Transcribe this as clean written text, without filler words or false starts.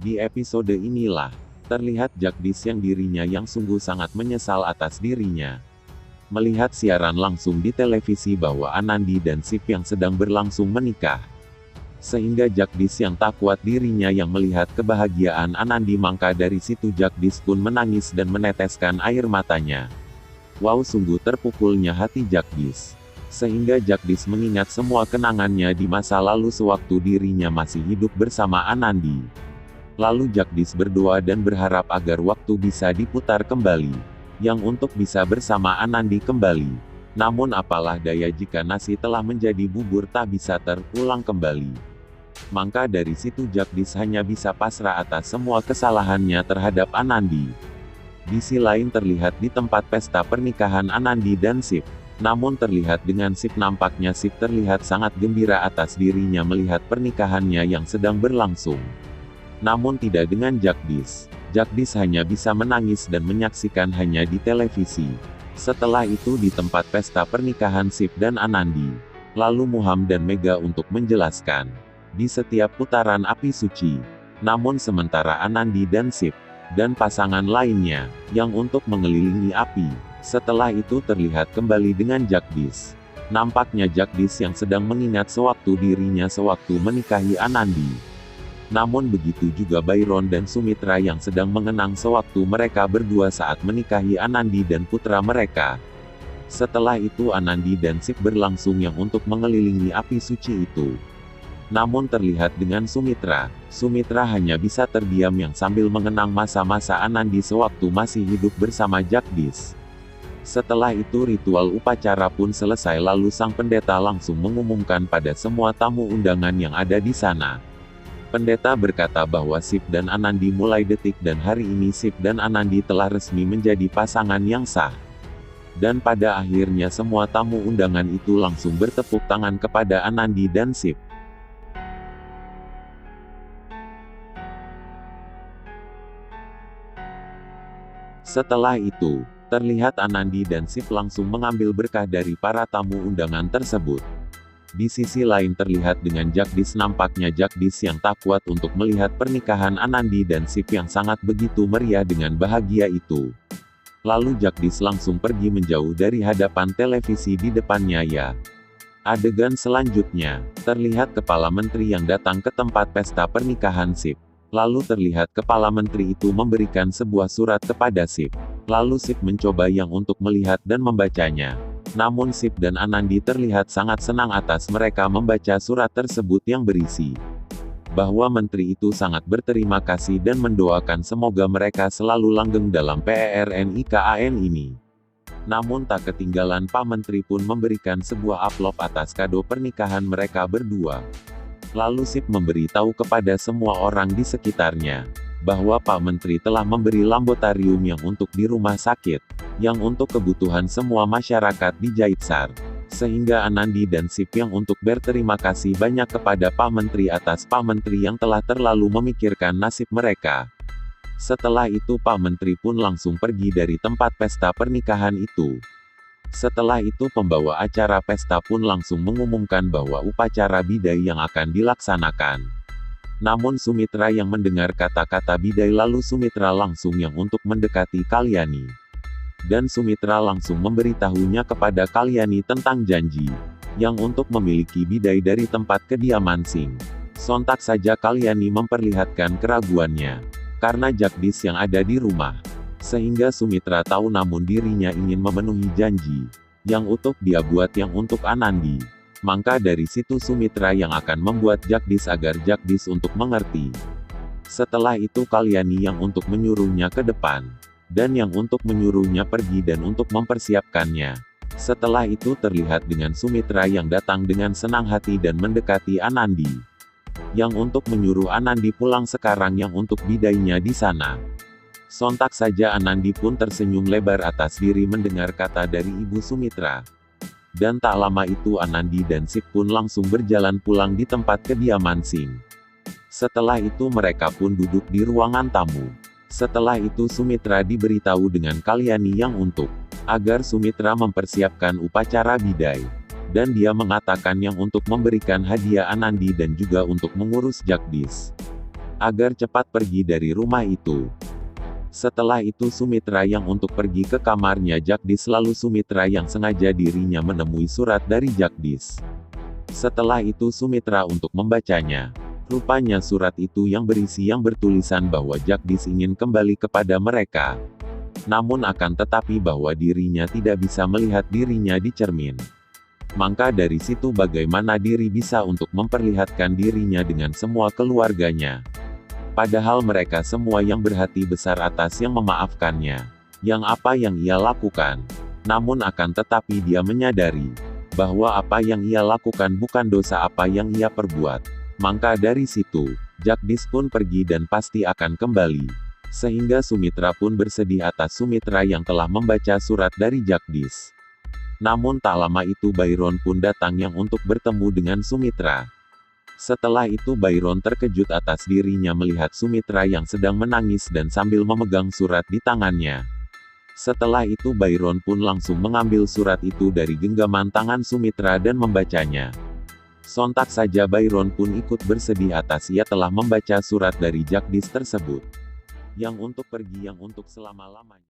Di episode inilah, terlihat Jagdish yang dirinya yang sungguh sangat menyesal atas dirinya. Melihat siaran langsung di televisi bahwa Anandi dan Shiv yang sedang berlangsung menikah. Sehingga Jagdish yang tak kuat dirinya yang melihat kebahagiaan Anandi, maka dari situ Jagdish pun menangis dan meneteskan air matanya. Wow, sungguh terpukulnya hati Jagdish. Sehingga Jagdish mengingat semua kenangannya di masa lalu sewaktu dirinya masih hidup bersama Anandi. Lalu Jagdish berdoa dan berharap agar waktu bisa diputar kembali, yang untuk bisa bersama Anandi kembali. Namun apalah daya jika nasi telah menjadi bubur tak bisa terulang kembali. Maka dari situ Jagdish hanya bisa pasrah atas semua kesalahannya terhadap Anandi. Di sisi lain terlihat di tempat pesta pernikahan Anandi dan Shiv. Namun terlihat dengan Shiv, nampaknya Shiv terlihat sangat gembira atas dirinya melihat pernikahannya yang sedang berlangsung. Namun tidak dengan Jagdish. Jagdish hanya bisa menangis dan menyaksikan hanya di televisi. Setelah itu di tempat pesta pernikahan Shiv dan Anandi. Lalu Muham dan Mega untuk menjelaskan. Di setiap putaran api suci. Namun sementara Anandi dan Shiv, dan pasangan lainnya, yang untuk mengelilingi api. Setelah itu terlihat kembali dengan Jagdish. Nampaknya Jagdish yang sedang mengingat sewaktu dirinya sewaktu menikahi Anandi. Namun begitu juga Byron dan Sumitra yang sedang mengenang sewaktu mereka berdua saat menikahi Anandi dan putra mereka. Setelah itu Anandi dan Shiv berlangsung yang untuk mengelilingi api suci itu. Namun terlihat dengan Sumitra. Sumitra hanya bisa terdiam yang sambil mengenang masa-masa Anandi sewaktu masih hidup bersama Jagdish. Setelah itu ritual upacara pun selesai, lalu sang pendeta langsung mengumumkan pada semua tamu undangan yang ada di sana. Pendeta berkata bahwa Shiv dan Anandi mulai detik dan hari ini Shiv dan Anandi telah resmi menjadi pasangan yang sah. Dan pada akhirnya semua tamu undangan itu langsung bertepuk tangan kepada Anandi dan Shiv. Setelah itu, terlihat Anandi dan Shiv langsung mengambil berkah dari para tamu undangan tersebut. Di sisi lain terlihat dengan Jagdish, nampaknya Jagdish yang tak kuat untuk melihat pernikahan Anandi dan Shiv yang sangat begitu meriah dengan bahagia itu. Lalu Jagdish langsung pergi menjauh dari hadapan televisi di depannya ya. Adegan selanjutnya, terlihat Kepala Menteri yang datang ke tempat pesta pernikahan Shiv. Lalu terlihat Kepala Menteri itu memberikan sebuah surat kepada Shiv. Lalu Shiv mencoba yang untuk melihat dan membacanya. Namun Shiv dan Anandi terlihat sangat senang atas mereka membaca surat tersebut yang berisi bahwa menteri itu sangat berterima kasih dan mendoakan semoga mereka selalu langgeng dalam PERNIKAN ini. Namun tak ketinggalan Pak Menteri pun memberikan sebuah amplop atas kado pernikahan mereka berdua. Lalu Shiv memberitahu kepada semua orang di sekitarnya bahwa Pak Menteri telah memberi laboratorium yang untuk di rumah sakit, yang untuk kebutuhan semua masyarakat di Jaitsar. Sehingga Anandi dan Shiv yang untuk berterima kasih banyak kepada Pak Menteri atas Pak Menteri yang telah terlalu memikirkan nasib mereka. Setelah itu Pak Menteri pun langsung pergi dari tempat pesta pernikahan itu. Setelah itu pembawa acara pesta pun langsung mengumumkan bahwa upacara bidai yang akan dilaksanakan. Namun Sumitra yang mendengar kata-kata bidai, lalu Sumitra langsung yang untuk mendekati Kalyani. Dan Sumitra langsung memberitahunya kepada Kalyani tentang janji yang untuk memiliki bidai dari tempat kediaman Singh. Sontak saja Kalyani memperlihatkan keraguannya karena Jagdish yang ada di rumah. Sehingga Sumitra tahu namun dirinya ingin memenuhi janji yang untuk dia buat yang untuk Anandi. Maka dari situ Sumitra yang akan membuat Jagdish agar Jagdish untuk mengerti. Setelah itu Kalyani yang untuk menyuruhnya ke depan. Dan yang untuk menyuruhnya pergi dan untuk mempersiapkannya. Setelah itu terlihat dengan Sumitra yang datang dengan senang hati dan mendekati Anandi. Yang untuk menyuruh Anandi pulang sekarang yang untuk bidainya di sana. Sontak saja Anandi pun tersenyum lebar atas diri mendengar kata dari Ibu Sumitra. Dan tak lama itu Anandi dan Shiv pun langsung berjalan pulang di tempat kediaman Singh. Setelah itu mereka pun duduk di ruangan tamu. Setelah itu Sumitra diberitahu dengan Kalyani yang untuk agar Sumitra mempersiapkan upacara bidai. Dan dia mengatakan yang untuk memberikan hadiah Anandi dan juga untuk mengurus Jagdish. agar cepat pergi dari rumah itu. Setelah itu Sumitra yang untuk pergi ke kamarnya Jagdish, lalu Sumitra yang sengaja dirinya menemui surat dari Jagdish. Setelah itu Sumitra untuk membacanya. Rupanya surat itu yang berisi yang bertulisan bahwa Jagdish ingin kembali kepada mereka. Namun akan tetapi bahwa dirinya tidak bisa melihat dirinya di cermin. Maka dari situ bagaimana diri bisa untuk memperlihatkan dirinya dengan semua keluarganya. Padahal mereka semua yang berhati besar atas yang memaafkannya. Yang apa yang ia lakukan. Namun akan tetapi dia menyadari bahwa apa yang ia lakukan bukan dosa apa yang ia perbuat. Maka dari situ, Jagdish pun pergi dan pasti akan kembali. Sehingga Sumitra pun bersedih atas Sumitra yang telah membaca surat dari Jagdish. Namun tak lama itu Byron pun datang yang untuk bertemu dengan Sumitra. Setelah itu Byron terkejut atas dirinya melihat Sumitra yang sedang menangis dan sambil memegang surat di tangannya. Setelah itu Byron pun langsung mengambil surat itu dari genggaman tangan Sumitra dan membacanya. Sontak saja Byron pun ikut bersedih atas ia telah membaca surat dari Jagdish tersebut. Yang untuk pergi yang untuk selama-lamanya.